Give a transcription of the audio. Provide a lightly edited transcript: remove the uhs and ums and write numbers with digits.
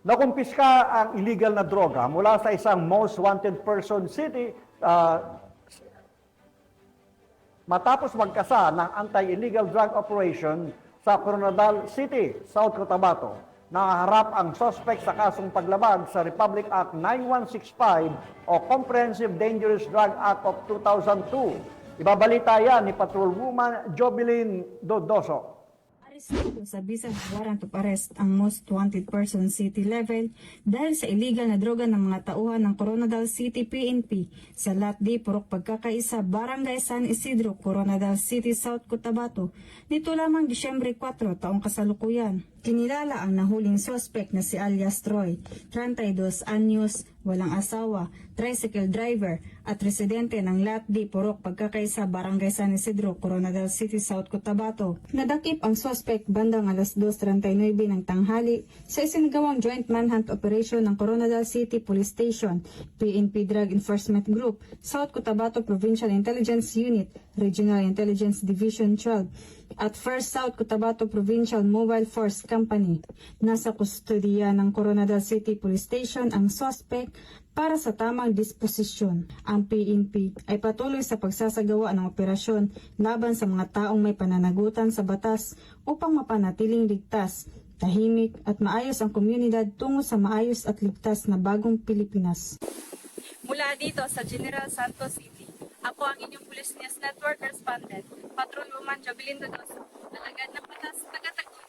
Nakumpiska ang illegal na droga mula sa isang most wanted person city matapos magkasa ng anti-illegal drug operation sa Coronadal City, South Cotabato. Nakaharap ang suspect sa kasong paglabag sa Republic Act 9165 o Comprehensive Dangerous Drug Act of 2002. Ibabalita yan ni Patrolwoman Jobilin Dodoso. Arestado sa bisang warrant of arrest ang most wanted person city level dahil sa illegal na droga ng mga tauhan ng Coronadal City PNP sa Lot D, Purok Pagkakaisa, Barangay San Isidro, Coronadal City, South Cotabato nito lamang Disyembre 4 taong kasalukuyan. Kinilala ang nahuling suspect na si alias Troy, 32 anyos, walang asawa, tricycle driver at residente ng Lot D, Purok Pagkakaisa, Barangay San Isidro, Coronadal City, South Cotabato. Nadakip ang suspect bandang alas 2:39 ng tanghali sa isinagawang joint manhunt operation ng Coronadal City Police Station, PNP Drug Enforcement Group, South Cotabato Provincial Intelligence Unit, Regional Intelligence Division 12, at First South Cotabato Provincial Mobile Force Company. Nasa kustodiya ng Coronadal City Police Station ang suspect para sa tamang disposisyon. Ang PNP ay patuloy sa pagsasagawa ng operasyon laban sa mga taong may pananagutan sa batas upang mapanatiling ligtas, tahimik at maayos ang komunidad tungo sa maayos at ligtas na bagong Pilipinas. Mula dito sa General Santos City, ako ang inyong Police News Network Respondent, Patrolwoman Jobilin Dodoso, alagad ng batas, taga-Tagum.